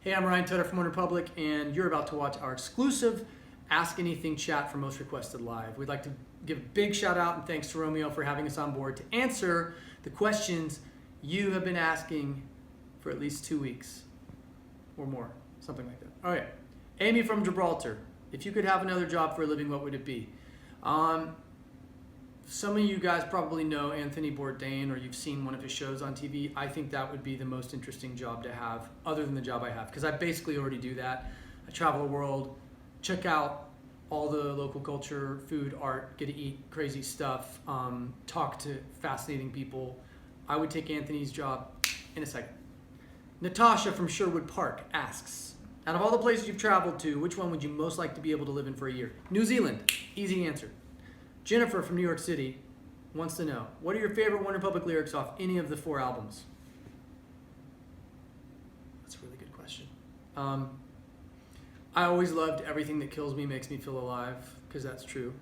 Hey, I'm Ryan Tedder from OneRepublic, and you're about to watch our exclusive Ask Anything chat for Most Requested Live. We'd like to give a big shout out and thanks to Romeo for having us on board to answer the questions you have been asking for at least 2 weeks or more, something like that. All right, Amy from Gibraltar. If you could have another job for a living, what would it be? Some of you guys probably know Anthony Bourdain, or you've seen one of his shows on TV. I think that would be the most interesting job to have, other than the job I have, because I basically already do that. I travel the world, check out all the local culture, food, art, get to eat crazy stuff, talk to fascinating people. I would take Anthony's job in a second. Natasha from Sherwood Park asks, out of all the places you've traveled to, which one would you most like to be able to live in for a year? New Zealand, easy answer. Jennifer from New York City wants to know, what are your favorite OneRepublic lyrics off any of the 4 albums? That's a really good question. I always loved Everything That Kills Me Makes Me Feel Alive, because that's true.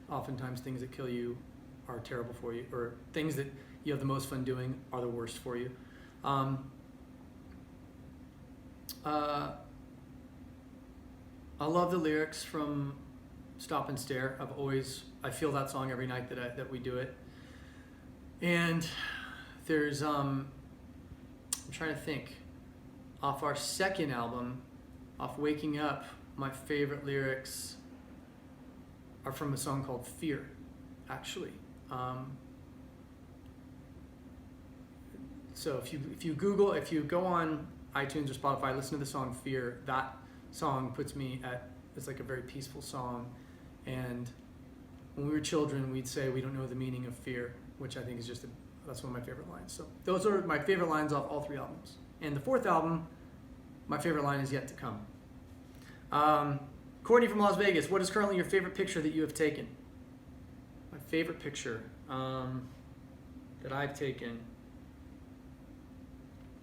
Oftentimes things that kill you are terrible for you, or things that you have the most fun doing are the worst for you. I love the lyrics from Stop and Stare. I feel that song every night that we do it. And there's I'm trying to think. Off our second album, off Waking Up, my favorite lyrics are from a song called Fear, actually. So if you go on iTunes or Spotify, listen to the song Fear, that song puts me at, it's like a very peaceful song. And when we were children, we'd say we don't know the meaning of fear, which I think is that's one of my favorite lines. So those are my favorite lines off all 3 albums. And the 4th album, my favorite line is yet to come. Courtney from Las Vegas, what is currently your favorite picture that you have taken? My favorite picture that I've taken.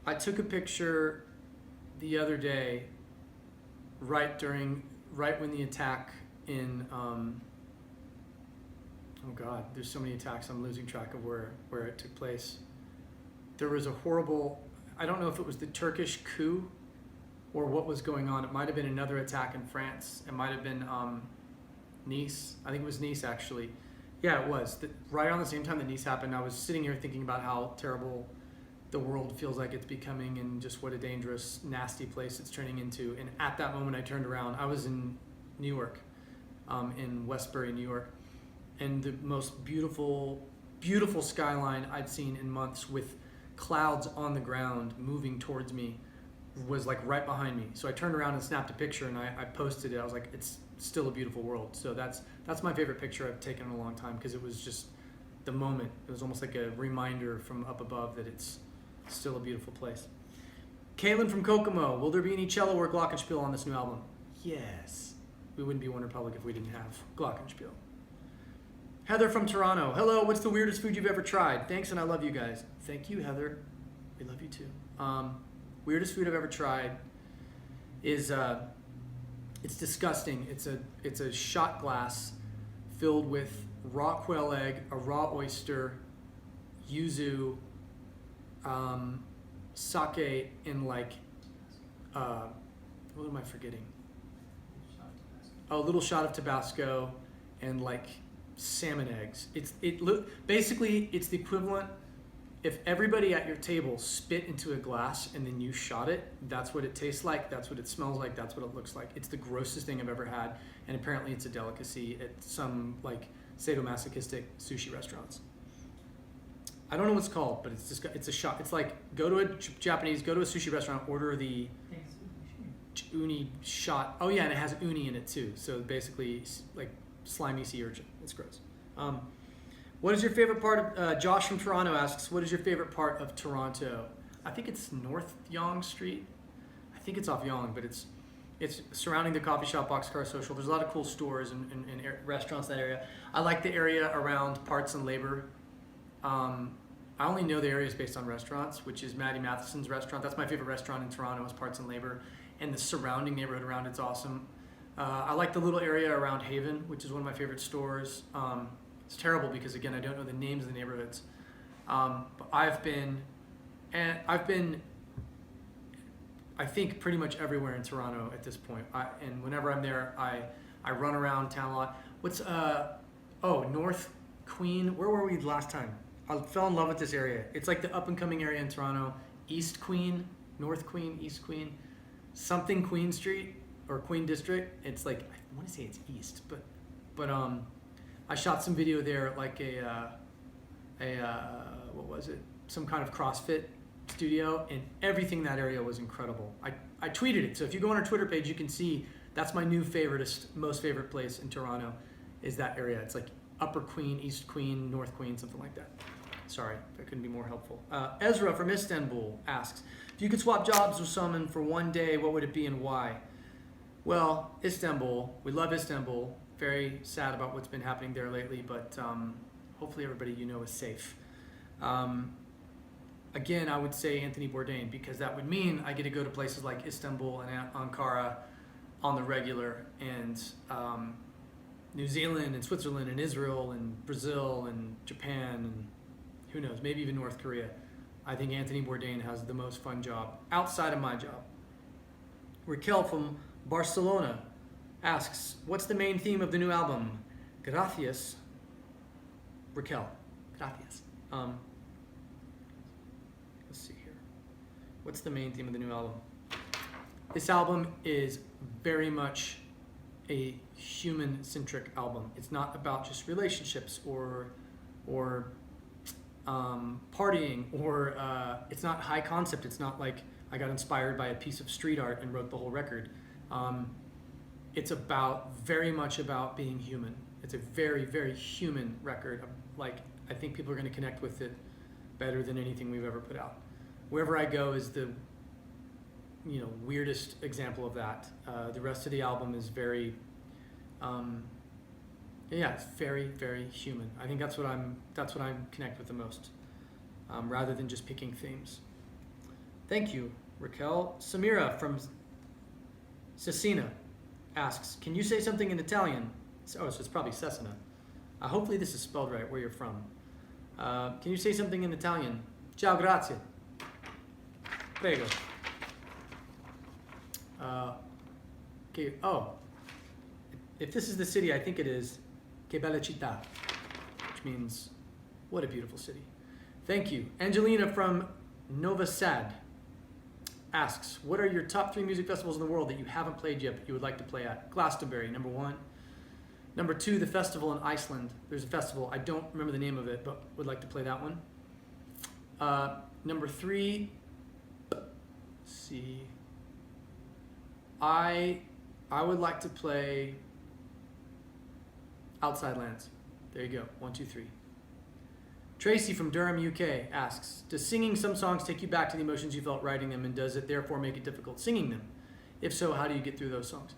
I took a picture the other day, right when the attack in oh God, there's so many attacks, I'm losing track of where it took place. There was a horrible, I don't know if it was the Turkish coup or what was going on. It might have been another attack in France. It might have been Nice. I think it was Nice, actually. Yeah, it was. Right on the same time that Nice happened, I was sitting here thinking about how terrible the world feels like it's becoming and just what a dangerous, nasty place it's turning into. And at that moment I turned around. I was in New York, in Westbury, New York. And the most beautiful, beautiful skyline I'd seen in months, with clouds on the ground moving towards me, was like right behind me. So I turned around and snapped a picture, and I posted it. I was like, it's still a beautiful world. So that's my favorite picture I've taken in a long time, because it was just the moment. It was almost like a reminder from up above that it's still a beautiful place. Kaylin from Kokomo, will there be any cello or glockenspiel on this new album? Yes. We wouldn't be OneRepublic if we didn't have glockenspiel. Heather from Toronto, hello, what's the weirdest food you've ever tried? Thanks, and I love you guys. Thank you, Heather. We love you too. Weirdest food I've ever tried is it's disgusting. It's a shot glass filled with raw quail egg, a raw oyster, yuzu, sake, and like what am I forgetting? A little shot of Tabasco, and like salmon eggs. Basically it's the equivalent. If everybody at your table spit into a glass and then you shot it, that's what it tastes like, that's what it smells like, that's what it looks like. It's the grossest thing I've ever had, and apparently it's a delicacy at some like sadomasochistic sushi restaurants. I don't know what it's called, but it's a shot. It's like go to a sushi restaurant, order the uni shot. Oh yeah, and it has uni in it too. So basically like slimy sea urchin. It's gross. What is your favorite part of, Josh from Toronto asks, what is your favorite part of Toronto? I think it's North Yonge Street. I think it's off Yonge, but it's surrounding the coffee shop, Boxcar Social. There's a lot of cool stores and restaurants in that area. I like the area around Parts and Labor. I only know the areas based on restaurants, which is Maddie Matheson's restaurant. That's my favorite restaurant in Toronto, is Parts and Labor. And the surrounding neighborhood around it's awesome. I like the little area around Haven, which is one of my favorite stores. It's terrible because, again, I don't know the names of the neighborhoods. But I've been I think pretty much everywhere in Toronto at this point. And whenever I'm there, I run around town a lot. What's North Queen? Where were we last time? I fell in love with this area. It's like the up and coming area in Toronto. East Queen, North Queen, East Queen, something Queen Street or Queen District. It's like, I want to say it's East, but I shot some video there, like what was it? Some kind of CrossFit studio, and everything in that area was incredible. I tweeted it, so if you go on our Twitter page, you can see that's my new most favorite place in Toronto, is that area. It's like Upper Queen, East Queen, North Queen, something like that. Sorry, I couldn't be more helpful. Ezra from Istanbul asks, if you could swap jobs with someone for one day, what would it be and why? Well, Istanbul, we love Istanbul. Very sad about what's been happening there lately, but hopefully everybody you know is safe. Again, I would say Anthony Bourdain, because that would mean I get to go to places like Istanbul and Ankara on the regular, and New Zealand and Switzerland and Israel and Brazil and Japan and who knows, maybe even North Korea. I think Anthony Bourdain has the most fun job outside of my job. Raquel from Barcelona asks, what's the main theme of the new album? Gracias. Raquel, gracias. Let's see here. What's the main theme of the new album? This album is very much a human-centric album. It's not about just relationships or partying, or it's not high concept. It's not like I got inspired by a piece of street art and wrote the whole record. It's very much about being human. It's a very, very human record. Like, I think people are going to connect with it better than anything we've ever put out. Wherever I Go is the weirdest example of that. The rest of the album is very it's very, very human. I think that's what I connect with the most, rather than just picking themes. Thank you, Raquel. Samira from Cesena asks, can you say something in Italian? So it's probably Cesena. Hopefully this is spelled right where you're from. Can you say something in Italian? Ciao, grazie. Prego. Okay. Oh, if this is the city, I think it is. Che bella città, which means what a beautiful city. Thank you. Angelina from Nova Sad asks, what are your top 3 music festivals in the world that you haven't played yet but you would like to play at? Glastonbury, number 1. Number 2, the festival in Iceland. There's a festival, I don't remember the name of it, but would like to play that one. Number 3, let's see. I would like to play Outside Lands. There you go. 1, 2, 3. Tracy from Durham, UK asks, does singing some songs take you back to the emotions you felt writing them, and does it therefore make it difficult singing them? If so, how do you get through those songs?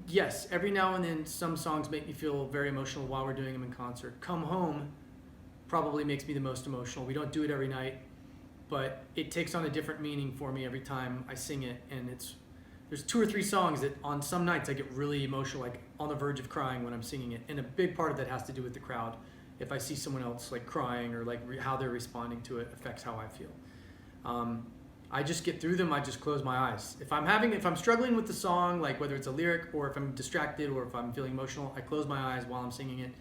Yes, every now and then some songs make me feel very emotional while we're doing them in concert. Come Home probably makes me the most emotional. We don't do it every night, but it takes on a different meaning for me every time I sing it, and there's 2 or 3 songs that on some nights I get really emotional, like on the verge of crying when I'm singing it. And a big part of that has to do with the crowd. If I see someone else like crying, or like how they're responding to it affects how I feel. I just get through them. I just close my eyes. If I'm struggling with the song, like whether it's a lyric or if I'm distracted or if I'm feeling emotional, I close my eyes while I'm singing it,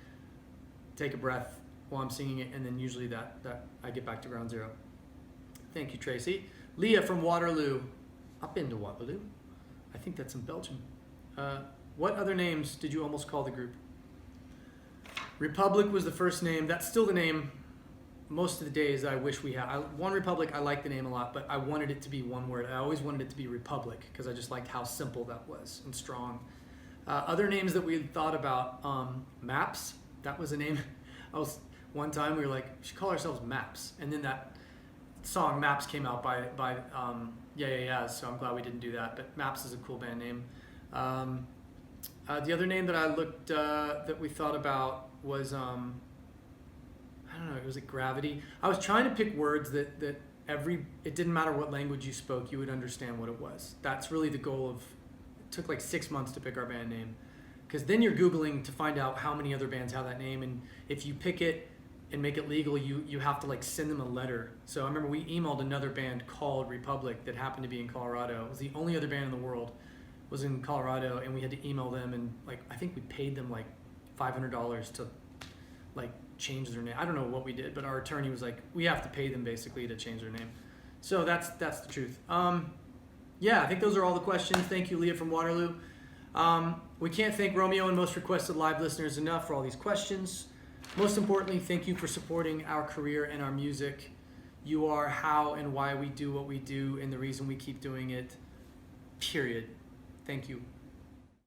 take a breath while I'm singing it, and then usually that I get back to ground zero. Thank you, Tracy. Leah from Waterloo. I've been to Waterloo. I think that's in Belgium. What other names did you almost call the group? Republic was the first name. That's still the name most of the days I wish we had. One Republic, I like the name a lot, but I wanted it to be one word. I always wanted it to be Republic because I just liked how simple that was and strong. Other names that we had thought about, Maps. That was a name. One time we were like, we should call ourselves Maps. And then that song Maps came out by Yeah, so I'm glad we didn't do that. But Maps is a cool band name. The other name that I looked, that we thought about was, I don't know, it was like Gravity. I was trying to pick words that it didn't matter what language you spoke, you would understand what it was. That's really the goal it took like 6 months to pick our band name. Because then you're Googling to find out how many other bands have that name, and if you pick it, and make it legal, you have to like send them a letter. So I remember we emailed another band called Republic that happened to be in Colorado. It was the only other band in the world was in Colorado, and we had to email them, and like I think we paid them like $500 to like change their name. I don't know what we did, but our attorney was like, we have to pay them basically to change their name. So that's the truth. Yeah, I think those are all the questions. Thank you, Leah from Waterloo. We can't thank Romeo and Most Requested Live listeners enough for all these questions. Most importantly, thank you for supporting our career and our music. You are how and why we do what we do and the reason we keep doing it, period. Thank you.